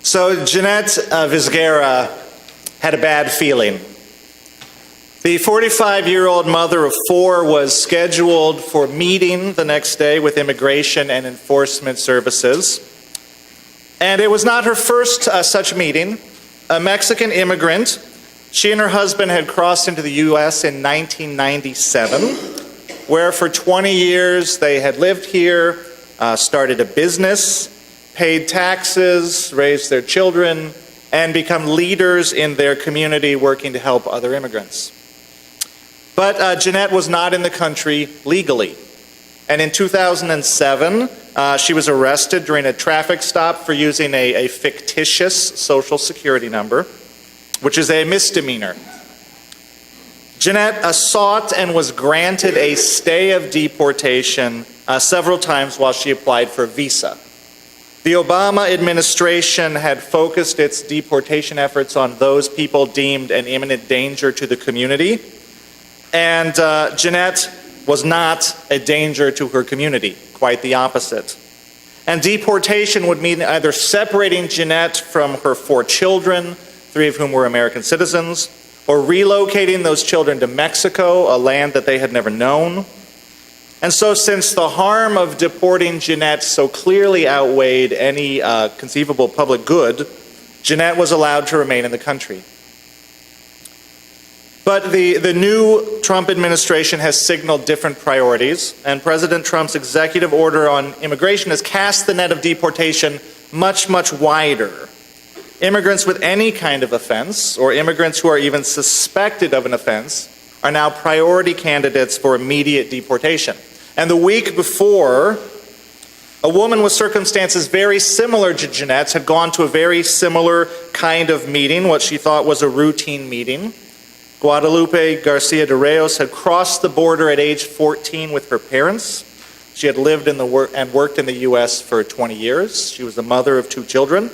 So Jeanette Vizgera had a bad feeling. The 45-year-old mother of four was scheduled for meeting the next day with Immigration and Enforcement Services. And it was not her first such meeting. A Mexican immigrant, she and her husband had crossed into the U.S. in 1997, where for 20 years they had lived here, started a business, paid taxes, raised their children, and become leaders in their community working to help other immigrants. But Jeanette was not in the country legally. And in 2007, she was arrested during a traffic stop for using a fictitious social security number, which is a misdemeanor. Jeanette sought and was granted a stay of deportation several times while she applied for a visa. The Obama administration had focused its deportation efforts on those people deemed an imminent danger to the community, and Jeanette was not a danger to her community, quite the opposite. And deportation would mean either separating Jeanette from her four children, three of whom were American citizens, or relocating those children to Mexico, a land that they had never known. And so since the harm of deporting Jeanette so clearly outweighed any conceivable public good, Jeanette was allowed to remain in the country. But the new Trump administration has signaled different priorities, and President Trump's executive order on immigration has cast the net of deportation much, much wider. Immigrants with any kind of offense, or immigrants who are even suspected of an offense, are now priority candidates for immediate deportation. And the week before, a woman with circumstances very similar to Jeanette's had gone to a very similar kind of meeting, what she thought was a routine meeting. Guadalupe Garcia de Reos had crossed the border at age 14 with her parents. She had lived in and worked in the U.S. for 20 years. She was the mother of two children,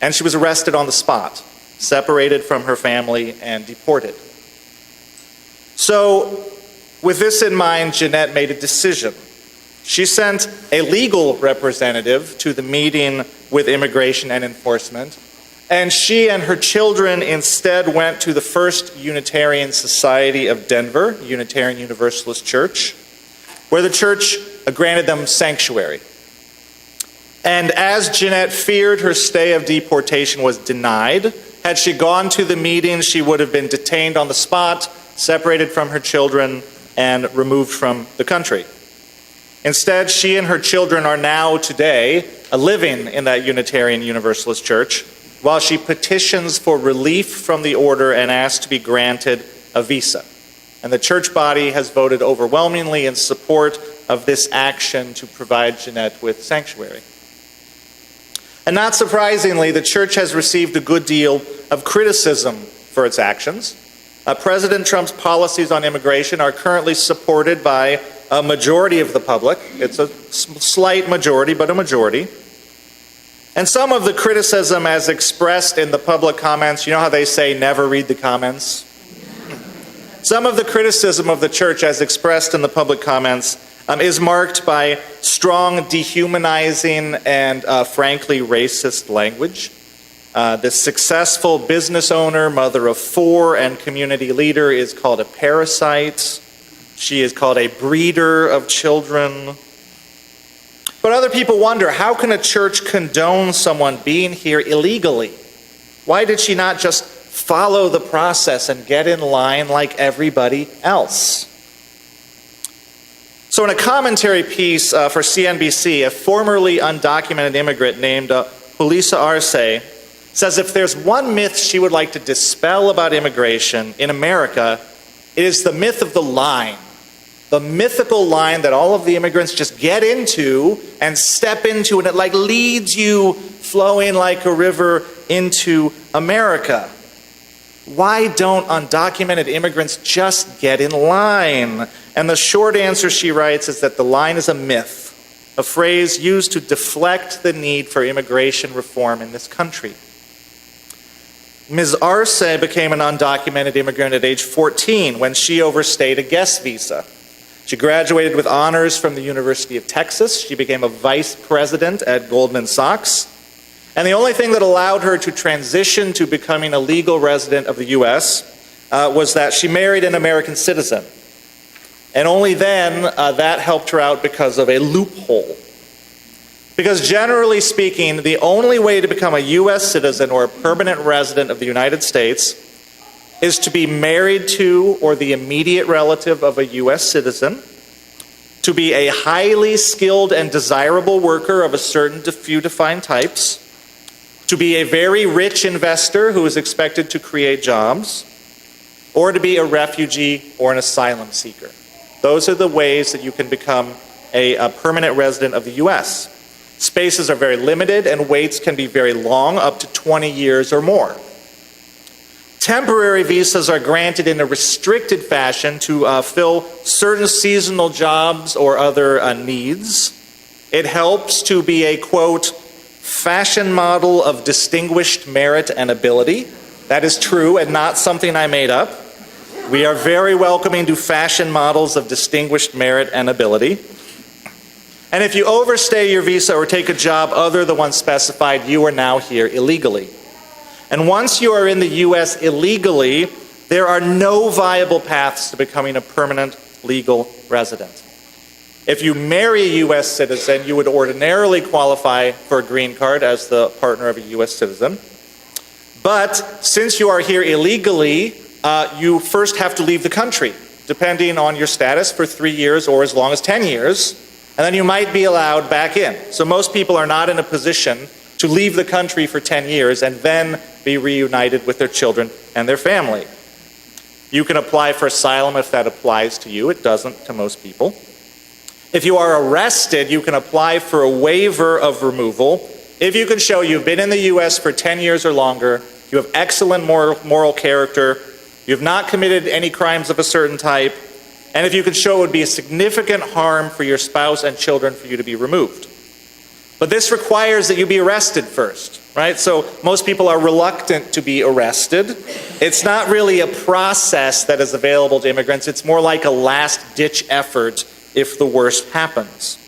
and she was arrested on the spot, separated from her family, and deported. So, with this in mind, Jeanette made a decision. She sent a legal representative to the meeting with Immigration and Enforcement, and she and her children instead went to the First Unitarian Society of Denver, Unitarian Universalist Church, where the church granted them sanctuary. And as Jeanette feared her stay of deportation was denied, had she gone to the meeting, she would have been detained on the spot, separated from her children, and removed from the country. Instead, she and her children are now today living in that Unitarian Universalist Church, while she petitions for relief from the order and asks to be granted a visa. And the church body has voted overwhelmingly in support of this action to provide Jeanette with sanctuary. And not surprisingly, the church has received a good deal of criticism for its actions. President Trump's policies on immigration are currently supported by a majority of the public. It's a slight majority, but a majority. And some of the criticism as expressed in the public comments, you know how they say never read the comments? Some of the criticism of the church as expressed in the public comments is marked by strong dehumanizing and frankly racist language. This successful business owner, mother of four, and community leader is called a parasite. She is called a breeder of children. But other people wonder, how can a church condone someone being here illegally? Why did she not just follow the process and get in line like everybody else? So in a commentary piece for CNBC, a formerly undocumented immigrant named Julissa Arce says if there's one myth she would like to dispel about immigration in America, it is the myth of the line. The mythical line that all of the immigrants just get into and step into, and it like leads you flowing like a river into America. Why don't undocumented immigrants just get in line? And the short answer, she writes, is that the line is a myth, a phrase used to deflect the need for immigration reform in this country. Ms. Arce became an undocumented immigrant at age 14 when she overstayed a guest visa. She graduated with honors from the University of Texas. She became a vice president at Goldman Sachs. And the only thing that allowed her to transition to becoming a legal resident of the U.S. Was that she married an American citizen. And only then that helped her out because of a loophole. Because generally speaking, the only way to become a U.S. citizen or a permanent resident of the United States is to be married to or the immediate relative of a U.S. citizen, to be a highly skilled and desirable worker of a certain few defined types, to be a very rich investor who is expected to create jobs, or to be a refugee or an asylum seeker. Those are the ways that you can become a permanent resident of the U.S. Spaces are very limited and waits can be very long, up to 20 years or more. Temporary visas are granted in a restricted fashion to fill certain seasonal jobs or other needs. It helps to be a, quote, fashion model of distinguished merit and ability. That is true and not something I made up. We are very welcoming to fashion models of distinguished merit and ability. And if you overstay your visa or take a job other than one specified, you are now here illegally. And once you are in the U.S. illegally, there are no viable paths to becoming a permanent legal resident. If you marry a U.S. citizen, you would ordinarily qualify for a green card as the partner of a U.S. citizen. But since you are here illegally, you first have to leave the country, depending on your status, for 3 years or as long as 10 years, and then you might be allowed back in. So most people are not in a position to leave the country for 10 years and then be reunited with their children and their family. You can apply for asylum if that applies to you. It doesn't to most people. If you are arrested, you can apply for a waiver of removal if you can show you've been in the U.S. for 10 years or longer, you have excellent moral character, you have not committed any crimes of a certain type, and if you can show it would be a significant harm for your spouse and children for you to be removed. But this requires that you be arrested first, right? So most people are reluctant to be arrested. It's not really a process that is available to immigrants. It's more like a last-ditch effort if the worst happens.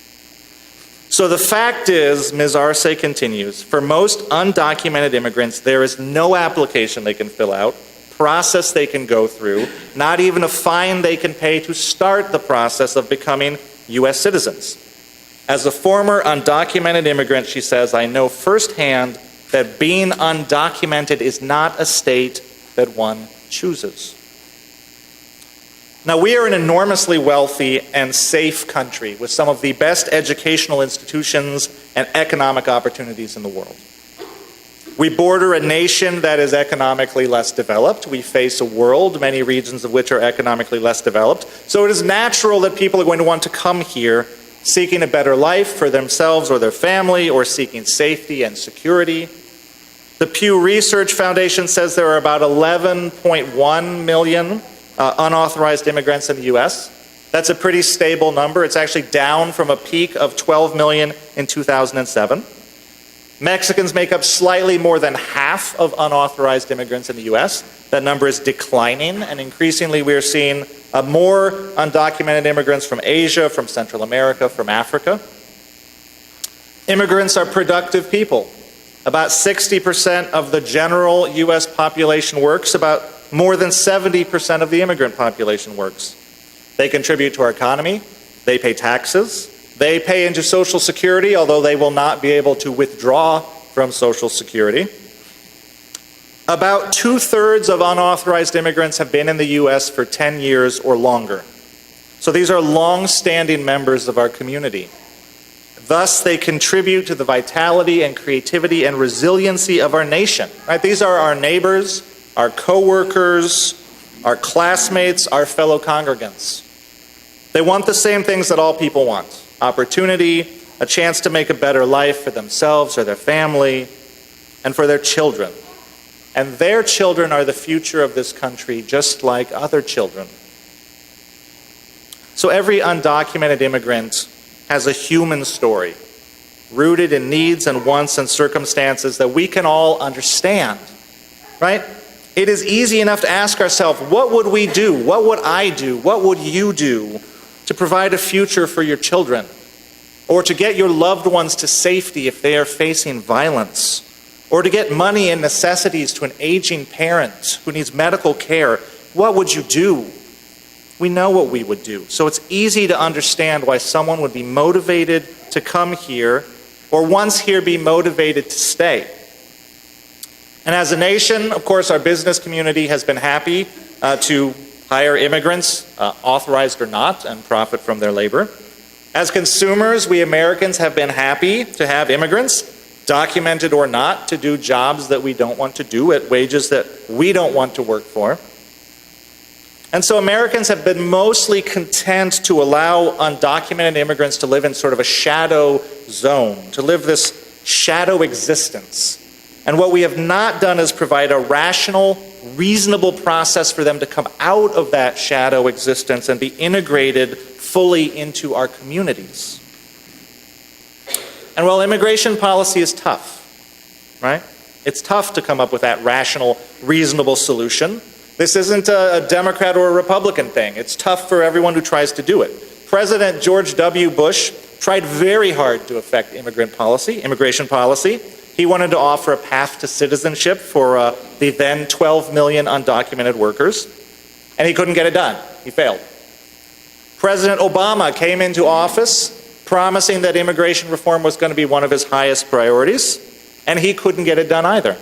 So the fact is, Ms. Arce continues, for most undocumented immigrants, there is no application they can fill out, process they can go through, not even a fine they can pay to start the process of becoming U.S. citizens. As a former undocumented immigrant, she says, I know firsthand that being undocumented is not a state that one chooses. Now, we are an enormously wealthy and safe country with some of the best educational institutions and economic opportunities in the world. We border a nation that is economically less developed. We face a world, many regions of which are economically less developed. So it is natural that people are going to want to come here seeking a better life for themselves or their family, or seeking safety and security. The Pew Research Foundation says there are about 11.1 million unauthorized immigrants in the U.S. That's a pretty stable number. It's actually down from a peak of 12 million in 2007. Mexicans make up slightly more than half of unauthorized immigrants in the U.S. That number is declining, and increasingly we are seeing more undocumented immigrants from Asia, from Central America, from Africa. Immigrants are productive people. About 60% of the general U.S. population works. About more than 70% of the immigrant population works. They contribute to our economy. They pay taxes. They pay into Social Security, although they will not be able to withdraw from Social Security. About 2/3 of unauthorized immigrants have been in the U.S. for 10 years or longer. So these are long-standing members of our community. Thus, they contribute to the vitality and creativity and resiliency of our nation. Right? These are our neighbors, our co-workers, our classmates, our fellow congregants. They want the same things that all people want: opportunity, a chance to make a better life for themselves or their family, and for their children. And their children are the future of this country, just like other children. So every undocumented immigrant has a human story, rooted in needs and wants and circumstances that we can all understand, right? It is easy enough to ask ourselves, what would we do? What would I do? What would you do to provide a future for your children? Or to get your loved ones to safety if they are facing violence? or to get money and necessities to an aging parent who needs medical care, what would you do? We know what we would do. So it's easy to understand why someone would be motivated to come here, or once here be motivated to stay. And as a nation, of course, our business community has been happy to hire immigrants, authorized or not, and profit from their labor. As consumers, we Americans have been happy to have immigrants, documented or not, to do jobs that we don't want to do at wages that we don't want to work for. And so Americans have been mostly content to allow undocumented immigrants to live in sort of a shadow zone, to live this shadow existence. And what we have not done is provide a rational, reasonable process for them to come out of that shadow existence and be integrated fully into our communities. And while immigration policy is tough, right? It's tough to come up with that rational, reasonable solution. This isn't a Democrat or a Republican thing. It's tough for everyone who tries to do it. President George W. Bush tried very hard to affect immigration policy. He wanted to offer a path to citizenship for the then 12 million undocumented workers, and he couldn't get it done. He failed. President Obama came into office promising that immigration reform was going to be one of his highest priorities, and he couldn't get it done either.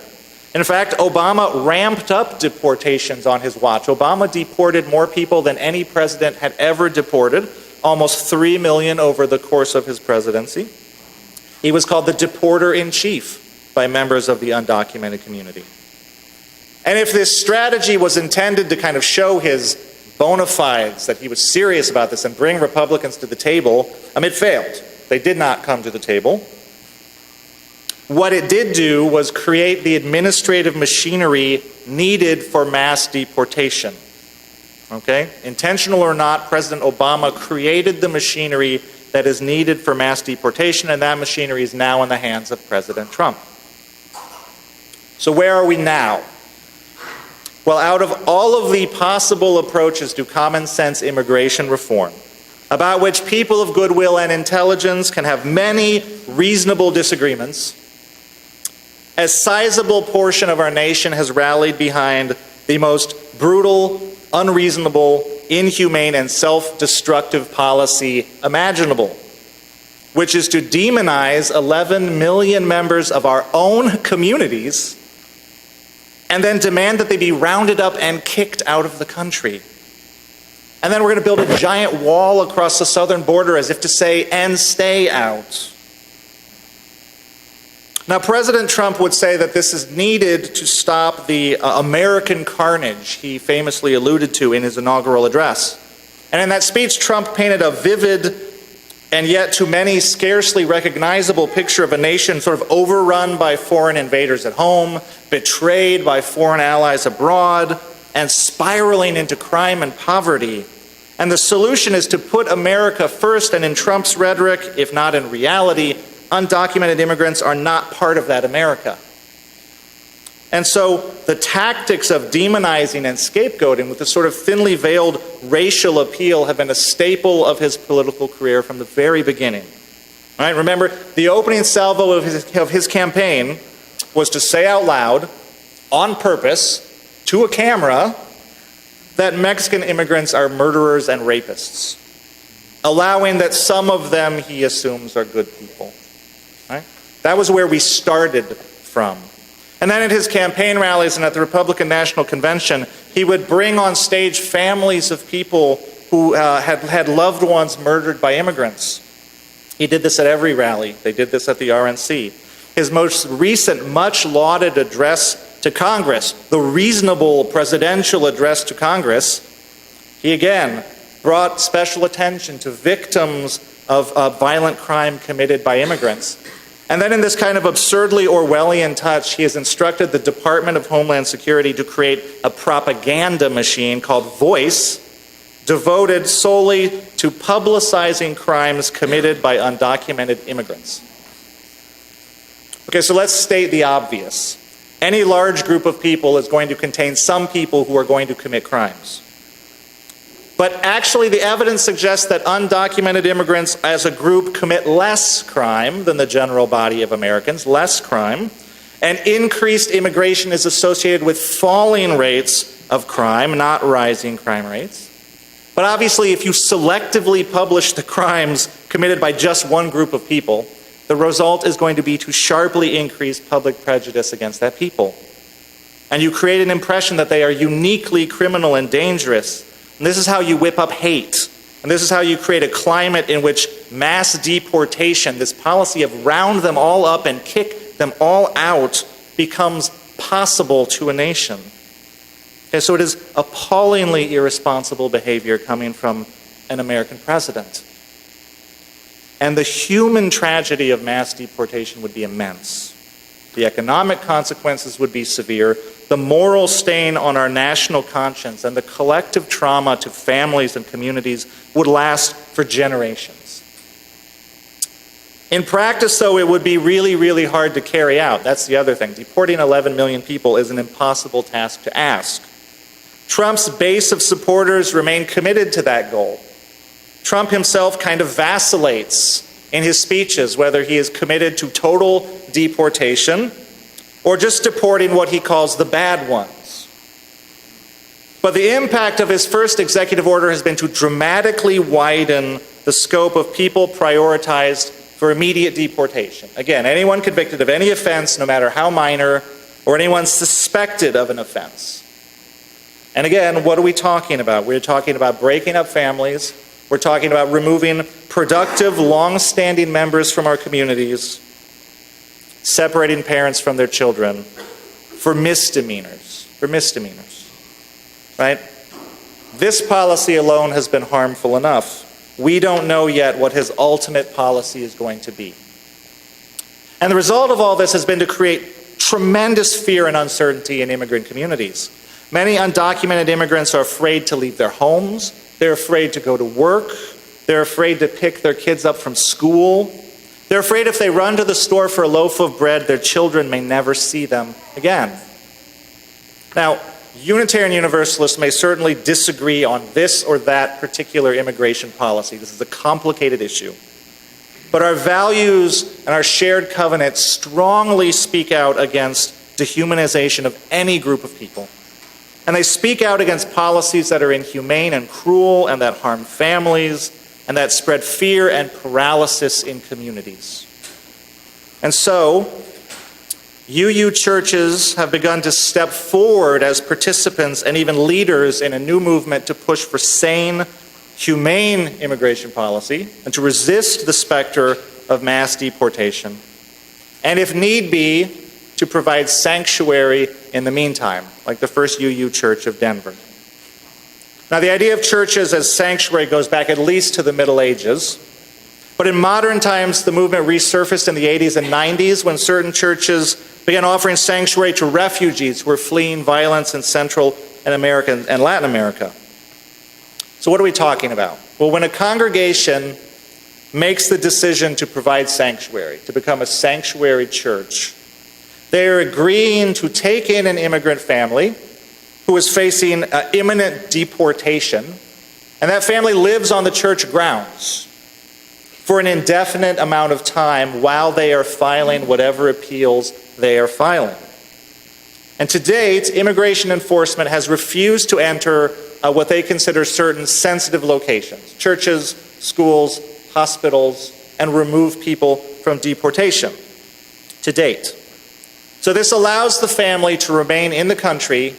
In fact, Obama ramped up deportations on his watch. Obama deported more people than any president had ever deported, almost 3 million over the course of his presidency. He was called the deporter-in-chief by members of the undocumented community. And if this strategy was intended to kind of show his bona fides, that he was serious about this and bring Republicans to the table, it failed. They did not come to the table. What it did do was create the administrative machinery needed for mass deportation. Okay? Intentional or not, President Obama created the machinery that is needed for mass deportation, and that machinery is now in the hands of President Trump. So where are we now? Well, out of all of the possible approaches to common sense immigration reform, about which people of goodwill and intelligence can have many reasonable disagreements, a sizable portion of our nation has rallied behind the most brutal, unreasonable, inhumane, and self-destructive policy imaginable, which is to demonize 11 million members of our own communities and then demand that they be rounded up and kicked out of the country. And then we're going to build a giant wall across the southern border as if to say, and stay out. Now, President Trump would say that this is needed to stop the American carnage he famously alluded to in his inaugural address. And in that speech, Trump painted a vivid and yet to many scarcely recognizable picture of a nation sort of overrun by foreign invaders at home, betrayed by foreign allies abroad, and spiraling into crime and poverty. And the solution is to put America first, and in Trump's rhetoric, if not in reality, undocumented immigrants are not part of that America. And so the tactics of demonizing and scapegoating with a sort of thinly veiled racial appeal have been a staple of his political career from the very beginning. All right, remember, the opening salvo of his campaign was to say out loud, on purpose, to a camera, that Mexican immigrants are murderers and rapists, allowing that some of them, he assumes, are good people. Right? That was where we started from. And then at his campaign rallies and at the Republican National Convention, he would bring on stage families of people who had loved ones murdered by immigrants. He did this at every rally. They did this at the RNC. His most recent, much lauded address to Congress, the reasonable presidential address to Congress, he again brought special attention to victims of violent crime committed by immigrants. And then in this kind of absurdly Orwellian touch, he has instructed the Department of Homeland Security to create a propaganda machine called Voice, devoted solely to publicizing crimes committed by undocumented immigrants. Okay, so let's state the obvious. Any large group of people is going to contain some people who are going to commit crimes. But actually, the evidence suggests that undocumented immigrants as a group commit less crime than the general body of Americans, less crime. And increased immigration is associated with falling rates of crime, not rising crime rates. But obviously, if you selectively publish the crimes committed by just one group of people, the result is going to be to sharply increase public prejudice against that people. And you create an impression that they are uniquely criminal and dangerous. And this is how you whip up hate. And this is how you create a climate in which mass deportation, this policy of round them all up and kick them all out, becomes possible to a nation. Okay, so it is appallingly irresponsible behavior coming from an American president. And the human tragedy of mass deportation would be immense. The economic consequences would be severe. The moral stain on our national conscience and the collective trauma to families and communities would last for generations. In practice, though, it would be really, really hard to carry out. That's the other thing. Deporting 11 million people is an impossible task to ask. Trump's base of supporters remain committed to that goal. Trump himself kind of vacillates in his speeches whether he is committed to total deportation or just deporting what he calls the bad ones. But the impact of his first executive order has been to dramatically widen the scope of people prioritized for immediate deportation. Again, anyone convicted of any offense, no matter how minor, or anyone suspected of an offense. And again, what are we talking about? We're talking about breaking up families. We're talking about removing productive, long-standing members from our communities, separating parents from their children for misdemeanors. Right? This policy alone has been harmful enough. We don't know yet what his ultimate policy is going to be. And the result of all this has been to create tremendous fear and uncertainty in immigrant communities. Many undocumented immigrants are afraid to leave their homes. They're afraid to go to work. They're afraid to pick their kids up from school. They're afraid if they run to the store for a loaf of bread, their children may never see them again. Now, Unitarian Universalists may certainly disagree on this or that particular immigration policy. This is a complicated issue. But our values and our shared covenant strongly speak out against dehumanization of any group of people. And they speak out against policies that are inhumane and cruel and that harm families and that spread fear and paralysis in communities. And so, UU churches have begun to step forward as participants and even leaders in a new movement to push for sane, humane immigration policy and to resist the specter of mass deportation. And if need be, to provide sanctuary in the meantime, like the First UU Church of Denver. Now, the idea of churches as sanctuary goes back at least to the Middle Ages. But in modern times, the movement resurfaced in the 80s and 90s when certain churches began offering sanctuary to refugees who were fleeing violence in Central America and Latin America. So what are we talking about? Well, when a congregation makes the decision to provide sanctuary, to become a sanctuary church, they are agreeing to take in an immigrant family who is facing imminent deportation, and that family lives on the church grounds for an indefinite amount of time while they are filing whatever appeals they are filing. And to date, immigration enforcement has refused to enter what they consider certain sensitive locations, churches, schools, hospitals, and remove people from deportation to date. So this allows the family to remain in the country,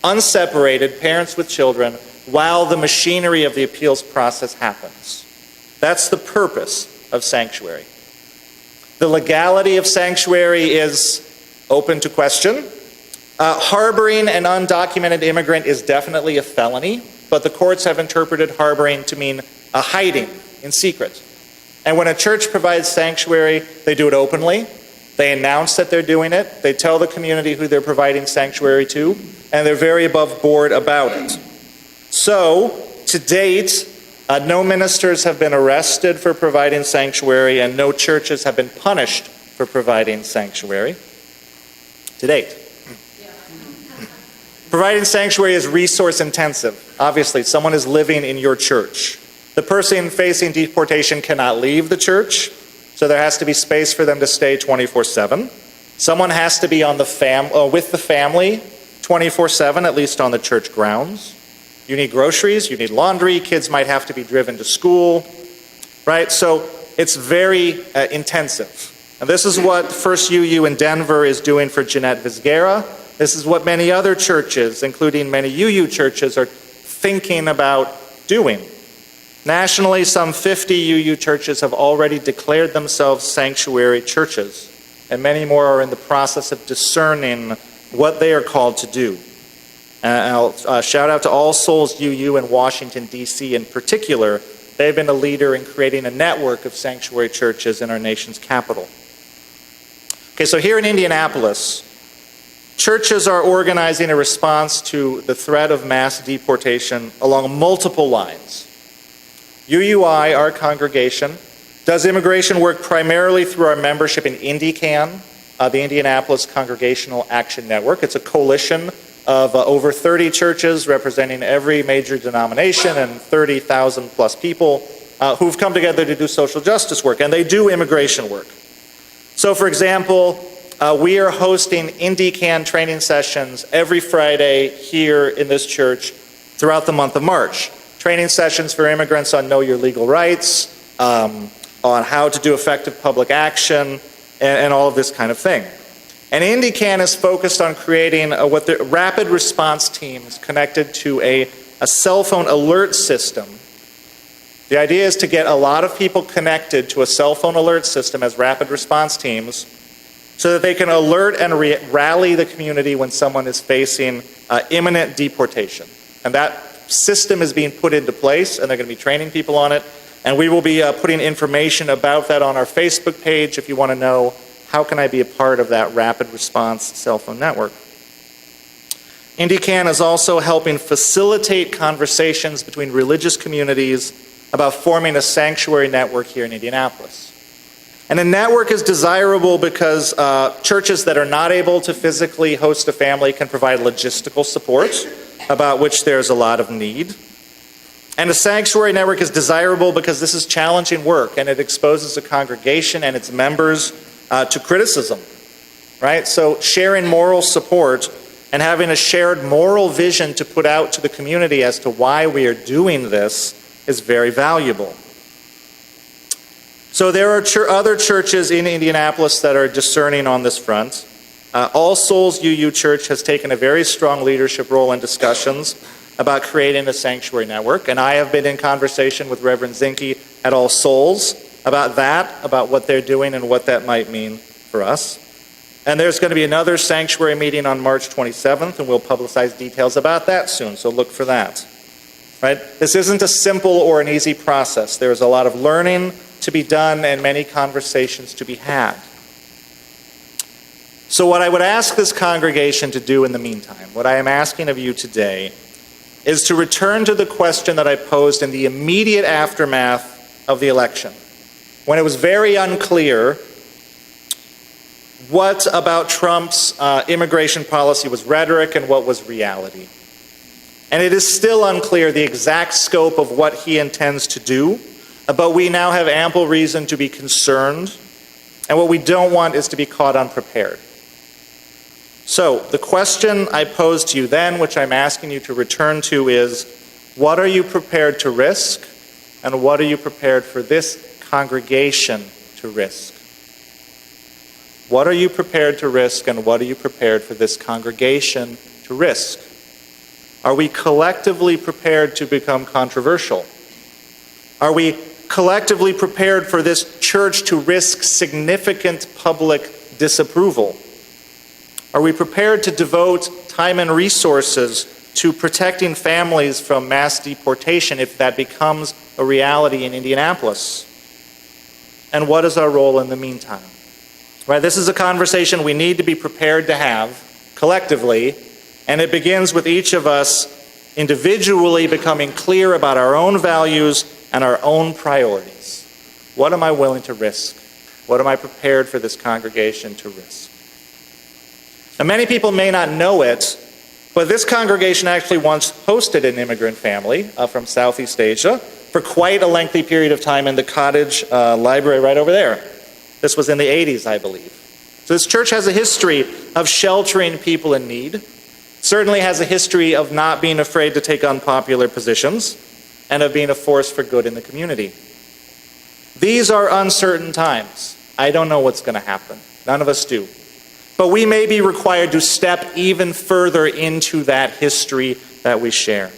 unseparated, parents with children, while the machinery of the appeals process happens. That's the purpose of sanctuary. The legality of sanctuary is open to question. Harboring an undocumented immigrant is definitely a felony, but the courts have interpreted harboring to mean a hiding in secret. And when a church provides sanctuary, they do it openly. They announce that they're doing it. They tell the community who they're providing sanctuary to, and they're very above board about it. So, to date, no ministers have been arrested for providing sanctuary, and no churches have been punished for providing sanctuary. To date. Providing sanctuary is resource intensive. Obviously, someone is living in your church. The person facing deportation cannot leave the church, so there has to be space for them to stay 24/7. Someone has to be on with the family 24/7, at least on the church grounds. You need groceries, you need laundry, kids might have to be driven to school, right? So it's very intensive. And this is what First UU in Denver is doing for Jeanette Vizgera. This is what many other churches, including many UU churches, are thinking about doing. Nationally, some 50 UU churches have already declared themselves sanctuary churches, and many more are in the process of discerning what they are called to do. I'll shout out to All Souls UU in Washington, D.C. in particular. They've been a leader in creating a network of sanctuary churches in our nation's capital. Okay, so here in Indianapolis, churches are organizing a response to the threat of mass deportation along multiple lines. UUI, our congregation, does immigration work primarily through our membership in IndyCan, the Indianapolis Congregational Action Network. It's a coalition of over 30 churches representing every major denomination and 30,000 plus people who've come together to do social justice work, and they do immigration work. So, for example, we are hosting IndyCan training sessions every Friday here in this church throughout the month of March. Training sessions for immigrants on know your legal rights, on how to do effective public action, and all of this kind of thing. And IndyCan is focused on creating what the rapid response teams connected to a cell phone alert system. The idea is to get a lot of people connected to a cell phone alert system as rapid response teams so that they can alert and rally the community when someone is facing imminent deportation. And that system is being put into place, and they're going to be training people on it. And we will be putting information about that on our Facebook page if you want to know how can I be a part of that rapid response cell phone network. IndyCan is also helping facilitate conversations between religious communities about forming a sanctuary network here in Indianapolis. And a network is desirable because churches that are not able to physically host a family can provide logistical support, about which there's a lot of need. And a sanctuary network is desirable because this is challenging work and it exposes a congregation and its members to criticism, right? So sharing moral support and having a shared moral vision to put out to the community as to why we are doing this is very valuable. So there are other churches in Indianapolis that are discerning on this front. All Souls UU Church has taken a very strong leadership role in discussions about creating a sanctuary network, and I have been in conversation with Reverend Zinke at All Souls about that, about what they're doing and what that might mean for us. And there's going to be another sanctuary meeting on March 27th, and we'll publicize details about that soon, so look for that. Right? This isn't a simple or an easy process. There's a lot of learning to be done and many conversations to be had. So what I would ask this congregation to do in the meantime, what I am asking of you today, is to return to the question that I posed in the immediate aftermath of the election, when it was very unclear what about Trump's immigration policy was rhetoric and what was reality. And it is still unclear the exact scope of what he intends to do, but we now have ample reason to be concerned, and what we don't want is to be caught unprepared. So the question I posed to you then, which I'm asking you to return to, is what are you prepared to risk, and what are you prepared for this congregation to risk? What are you prepared to risk, and what are you prepared for this congregation to risk? Are we collectively prepared to become controversial? Are we collectively prepared for this church to risk significant public disapproval? Are we prepared to devote time and resources to protecting families from mass deportation if that becomes a reality in Indianapolis? And what is our role in the meantime? Right, this is a conversation we need to be prepared to have collectively, and it begins with each of us individually becoming clear about our own values and our own priorities. What am I willing to risk? What am I prepared for this congregation to risk? Now, many people may not know it, but this congregation actually once hosted an immigrant family from Southeast Asia for quite a lengthy period of time in the cottage library right over there. This was in the 80s, I believe. So this church has a history of sheltering people in need, certainly has a history of not being afraid to take unpopular positions, and of being a force for good in the community. These are uncertain times. I don't know what's going to happen. None of us do. But we may be required to step even further into that history that we share,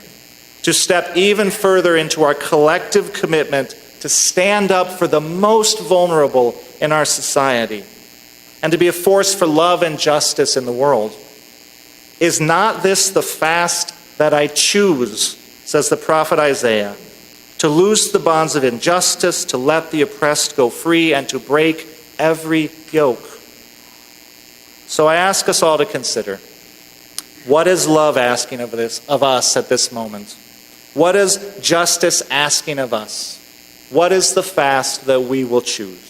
to step even further into our collective commitment to stand up for the most vulnerable in our society, and to be a force for love and justice in the world. Is not this the fast that I choose, says the prophet Isaiah, to loose the bonds of injustice, to let the oppressed go free, and to break every yoke? So I ask us all to consider, what is love asking of us at this moment? What is justice asking of us? What is the fast that we will choose?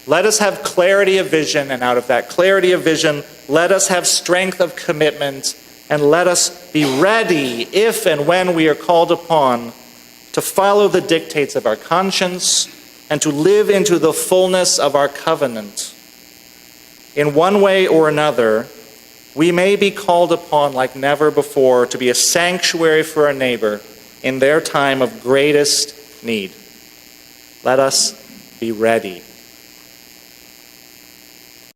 Let us have clarity of vision, and out of that clarity of vision, let us have strength of commitment, and let us be ready if and when we are called upon to follow the dictates of our conscience and to live into the fullness of our covenant. In one way or another, we may be called upon like never before to be a sanctuary for our neighbor in their time of greatest need. Let us be ready.